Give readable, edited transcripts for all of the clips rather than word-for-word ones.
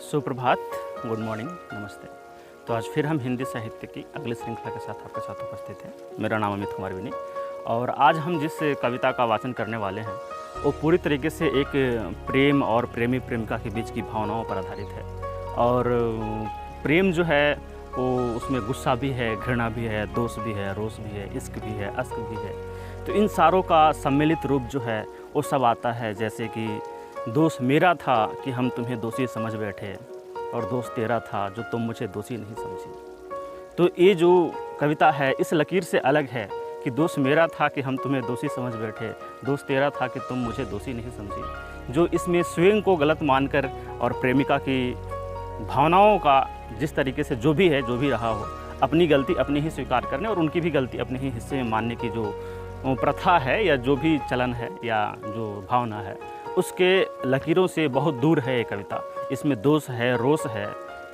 सुप्रभात, good morning, नमस्ते। तो आज फिर हम हिंदी साहित्य की अगली श्रृंखला के साथ आपके साथ उपस्थित हैं। मेरा नाम अमित कुमार विनी और आज हम जिस कविता का वाचन करने वाले हैं वो पूरी तरीके से एक प्रेम और प्रेमी प्रेमिका के बीच की भावनाओं पर आधारित है। और प्रेम जो है वो उसमें गुस्सा भी है, घृणा भी है, दोष भी है, रोष भी है, इश्क भी है, अश्क भी है। तो इन सारों का सम्मिलित रूप जो है वो सब आता है, जैसे कि दोष मेरा था कि हम तुम्हें दोषी समझ बैठे और दोष तेरा था जो तुम मुझे दोषी नहीं समझी। तो ये जो कविता है इस लकीर से अलग है कि दोष मेरा था कि हम तुम्हें दोषी समझ बैठे, दोष तेरा था कि तुम मुझे दोषी नहीं समझी। जो इसमें स्वयं को गलत मानकर और प्रेमिका की भावनाओं का जिस तरीके से जो भी है, जो भी रहा हो, अपनी गलती अपनी ही स्वीकार करने और उनकी भी गलती अपने ही हिस्से में मानने की जो प्रथा है या जो भी चलन है या जो भावना है, उसके लकीरों से बहुत दूर है ये कविता। इसमें दोष है, रोष है,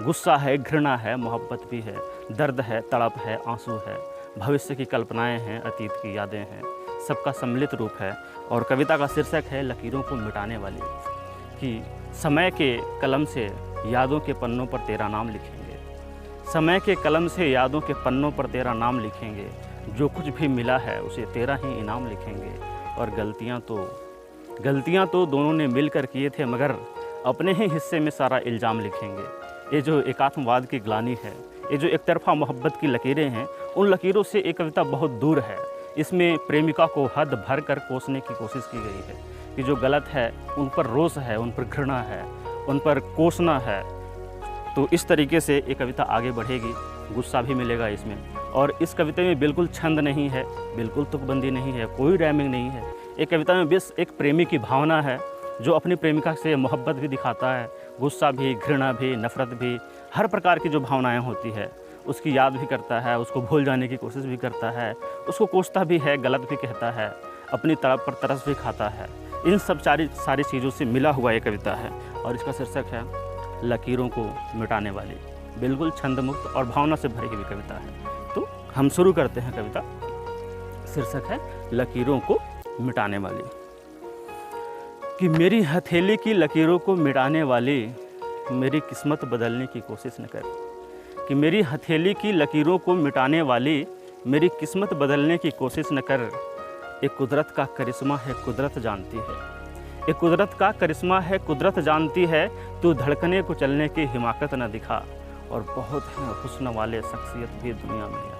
गुस्सा है, घृणा है, मोहब्बत भी है, दर्द है, तड़प है, आंसू है, भविष्य की कल्पनाएं हैं, अतीत की यादें हैं, सबका सम्मिलित रूप है। और कविता का शीर्षक है लकीरों को मिटाने वाली, कि समय के कलम से यादों के पन्नों पर तेरा नाम लिखेंगे, समय के कलम से यादों के पन्नों पर तेरा नाम लिखेंगे, जो कुछ भी मिला है उसे तेरा ही इनाम लिखेंगे। और गलतियाँ तो दोनों ने मिलकर किए थे, मगर अपने ही हिस्से में सारा इल्ज़ाम लिखेंगे। ये जो एकात्मवाद की ग्लानि है, ये जो एक तरफा मोहब्बत की लकीरें हैं, उन लकीरों से एक कविता बहुत दूर है। इसमें प्रेमिका को हद भर कर कोसने की कोशिश की गई है कि जो गलत है उन पर रोष है, उन पर घृणा है, उन पर कोसना है। तो इस तरीके से ये कविता आगे बढ़ेगी, गुस्सा भी मिलेगा इसमें। और इस कविता में बिल्कुल छंद नहीं है, बिल्कुल तुकबंदी नहीं है, कोई रैमिंग नहीं है। एक कविता में बस एक प्रेमी की भावना है जो अपनी प्रेमिका से मोहब्बत भी दिखाता है, गुस्सा भी, घृणा भी, नफ़रत भी, हर प्रकार की जो भावनाएं होती है उसकी याद भी करता है, उसको भूल जाने की कोशिश भी करता है, उसको कोसता भी है, गलत भी कहता है, अपनी तड़प पर तरस भी खाता है। इन सब सारी चीज़ों से मिला हुआ ये कविता है और इसका शीर्षक है लकीरों को मिटाने वाली। बिल्कुल छंदमुक्त और भावना से भरी हुई कविता है। तो हम शुरू करते हैं कविता। शीर्षक है लकीरों को मिटाने वाली। कि मेरी हथेली की लकीरों को मिटाने वाली, मेरी किस्मत बदलने की कोशिश न कर। कि मेरी हथेली की लकीरों को मिटाने वाली, मेरी किस्मत बदलने की कोशिश न कर। एक कुदरत का करिश्मा है, कुदरत जानती है। एक कुदरत का करिश्मा है, कुदरत जानती है। तू धड़कने को चलने की हिमाकत न दिखा। और बहुत हैं हुस्न वाले शख्सियत भी दुनिया में यहाँ,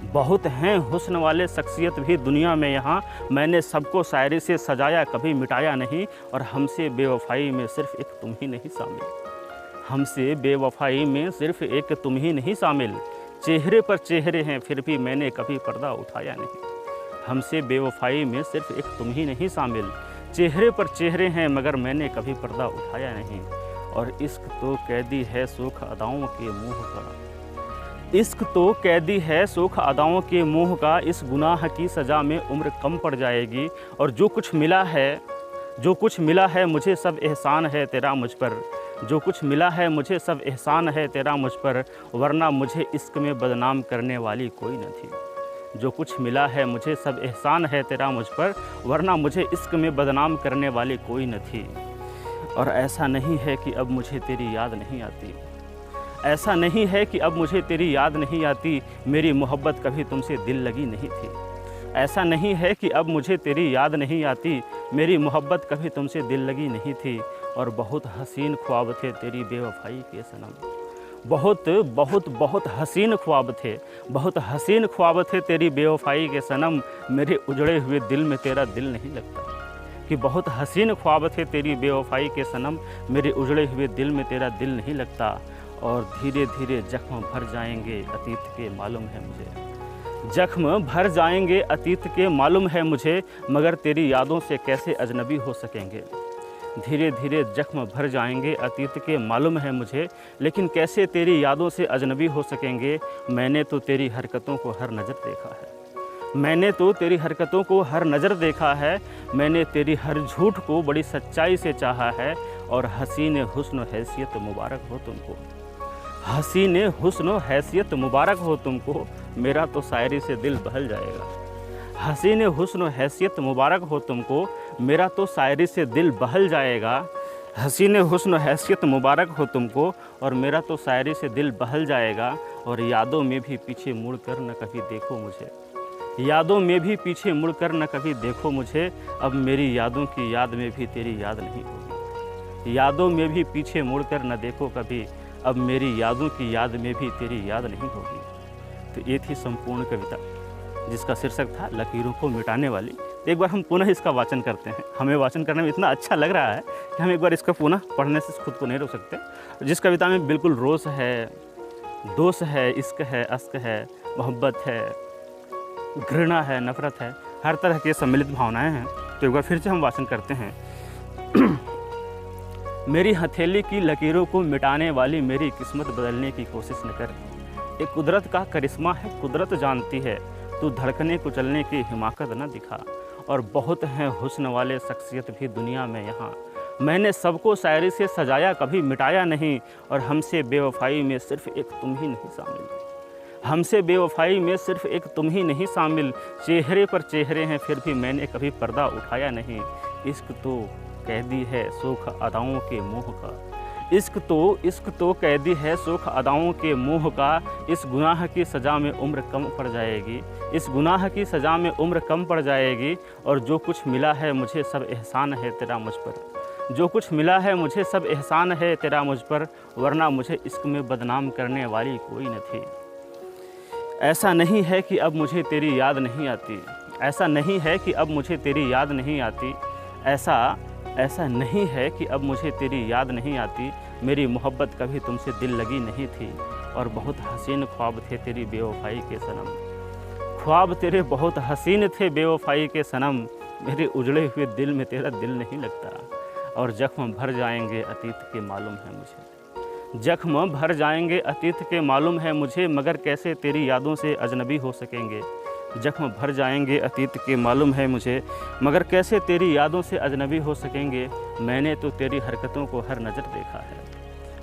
बहुत हैं हुस्न वाले शख्सियत भी दुनिया में यहाँ। मैंने सबको शायरी से सजाया, कभी मिटाया नहीं। और हमसे बेवफाई में सिर्फ एक तुम ही नहीं शामिल। हमसे बेवफाई में सिर्फ एक तुम ही नहीं शामिल। चेहरे पर चेहरे हैं फिर भी मैंने कभी पर्दा उठाया नहीं। हमसे बेवफाई में सिर्फ एक तुम ही नहीं शामिल। चेहरे पर चेहरे हैं मगर मैंने कभी पर्दा उठाया नहीं। और इश्क तो कैदी है सूख अदाओं के मुँह का। इश्क तो कैदी है सूख अदाओं के मुँह का। इस गुनाह की सज़ा में उम्र कम पड़ जाएगी। और जो कुछ मिला है मुझे सब एहसान है तेरा मुझ पर। जो कुछ मिला है मुझे सब एहसान है तेरा मुझ पर। वरना मुझे इश्क में बदनाम करने वाली कोई न थी। जो कुछ मिला है मुझे सब एहसान है तेरा मुझ पर। वरना मुझे इश्क में बदनाम करने वाली कोई न थी। और ऐसा नहीं है कि अब मुझे तेरी याद नहीं आती। ऐसा नहीं है कि अब मुझे तेरी याद नहीं आती। मेरी मोहब्बत कभी तुमसे दिल लगी नहीं थी। ऐसा नहीं है कि अब मुझे तेरी याद नहीं आती। मेरी मोहब्बत कभी तुमसे दिल लगी नहीं थी। और बहुत हसीन ख्वाब थे तेरी बेवफाई के सनम। बहुत हसीन ख्वाब थे, बहुत हसीन ख्वाब थे तेरी बेवफाई के सनम। मेरे उजड़े हुए दिल में तेरा दिल नहीं लगता। कि बहुत हसीन ख्वाब थे तेरी बेवफाई के सनम। मेरे उजड़े हुए दिल में तेरा दिल नहीं लगता। और धीरे धीरे जख्म भर जाएंगे अतीत के मालूम है मुझे। जख्म भर जाएंगे अतीत के मालूम है मुझे। मगर तेरी यादों से कैसे अजनबी हो सकेंगे। धीरे धीरे जख्म भर जाएंगे अतीत के मालूम है मुझे। लेकिन कैसे तेरी यादों से अजनबी हो सकेंगे। मैंने तो तेरी हरकतों को हर नज़र देखा है। मैंने तो तेरी हरकतों को हर नज़र देखा है। मैंने तेरी हर झूठ को बड़ी सच्चाई से चाहा है। और हसीन हुस्न हैसियत मुबारक हो तुमको। हसीन हुस्न हैसियत मुबारक हो तुमको। मेरा तो शायरी से दिल बहल जाएगा। हसीन हुस्न हैसियत मुबारक हो तुमको। मेरा तो शायरी से दिल बहल जाएगा। हसीने हुस्न हैसियत मुबारक हो तुमको, और मेरा तो शायरी से दिल बहल जाएगा। और यादों में भी पीछे मुड़ कर न कभी देखो मुझे, यादों में भी पीछे मुड़ कर न कभी देखो मुझे। अब मेरी यादों की याद में भी तेरी याद नहीं होगी, यादों में भी पीछे मुड़ कर न देखो कभी। अब मेरी यादों की याद में भी तेरी याद नहीं होगी। तो ये थी संपूर्ण कविता, जिसका शीर्षक था लकीरों को मिटाने वाली। तो एक बार हम पुनः इसका वाचन करते हैं। हमें वाचन करने में इतना अच्छा लग रहा है कि हम एक बार इसका पुनः पढ़ने से खुद को नहीं रोक सकते। जिस कविता में बिल्कुल रोष है, दोष है, इश्क है, अश्क है, मोहब्बत है, घृणा है, नफ़रत है, हर तरह के सम्मिलित भावनाएं हैं। तो एक बार फिर से हम वाचन करते हैं। मेरी हथेली की लकीरों को मिटाने वाली, मेरी किस्मत बदलने की कोशिश न कर। ये कुदरत का करिश्मा है, कुदरत जानती है, तू धड़कने कुचलने की हिमाकत न दिखा। और बहुत हैं हुस्न वाले शख्सियत भी दुनिया में यहाँ, मैंने सबको शायरी से सजाया, कभी मिटाया नहीं। और हमसे बेवफाई में सिर्फ एक तुम ही नहीं शामिल, हमसे बेवफाई में सिर्फ एक तुम ही नहीं शामिल। चेहरे पर चेहरे हैं फिर भी मैंने कभी पर्दा उठाया नहीं। इश्क तो कैदी है शोख अदाओं के मोह का, इश्क तो कैदी है शोख अदाओं के मोह का। इस गुनाह की सज़ा में उम्र कम पड़ जाएगी, इस गुनाह की सज़ा में उम्र कम पड़ जाएगी। और जो कुछ मिला है मुझे सब एहसान है तेरा मुझ पर, जो कुछ मिला है मुझे सब एहसान है तेरा मुझ पर। वरना मुझे इश्क में बदनाम करने वाली कोई न थी। ऐसा नहीं है कि अब मुझे तेरी याद नहीं आती, ऐसा नहीं है कि अब मुझे तेरी याद नहीं आती। ऐसा नहीं है कि अब मुझे तेरी याद नहीं आती। मेरी मोहब्बत कभी तुमसे दिल लगी नहीं थी, और बहुत हसीन ख्वाब थे तेरी बेवफाई के सनम। ख्वाब तेरे बहुत हसीन थे बेवफाई के सनम। मेरे उजड़े हुए दिल में तेरा दिल नहीं लगता। और जख्म भर जाएंगे अतीत के मालूम है मुझे, जख्म भर जाएंगे अतीत के मालूम है मुझे। मगर कैसे तेरी यादों से अजनबी हो सकेंगे, जख्म भर जाएंगे अतीत के मालूम है मुझे। मगर कैसे तेरी यादों से अजनबी हो सकेंगे। मैंने तो तेरी हरकतों को हर नज़र देखा है,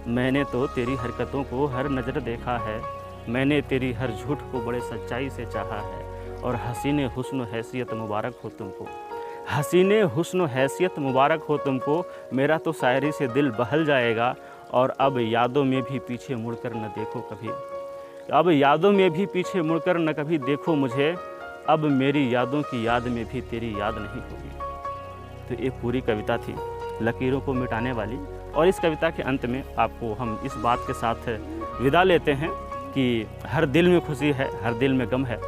मैंने तो तेरी हरकतों को हर नज़र देखा है। मैंने तेरी हर झूठ को बड़े सच्चाई से चाहा है। और हसीने हुस्न हैसियत मुबारक हो तुमको, हसीने हुस्न हैसियत मुबारक हो तुमको। मेरा तो शायरी से दिल बहल जाएगा। और अब यादों में भी पीछे मुड़कर न देखो कभी, अब यादों में भी पीछे मुड़कर न कभी देखो मुझे। अब मेरी यादों की याद में भी तेरी याद नहीं होगी। तो ये पूरी कविता थी लकीरों को मिटाने वाली। और इस कविता के अंत में आपको हम इस बात के साथ विदा लेते हैं कि हर दिल में खुशी है, हर दिल में गम है,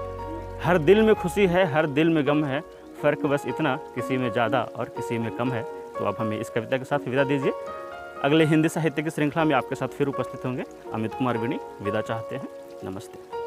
हर दिल में खुशी है, हर दिल में गम है। फ़र्क बस इतना, किसी में ज़्यादा और किसी में कम है। तो अब हमें इस कविता के साथ विदा दीजिए। अगले हिंदी साहित्य की श्रृंखला में आपके साथ फिर उपस्थित होंगे। अमित कुमार विनी विदा चाहते हैं। नमस्ते।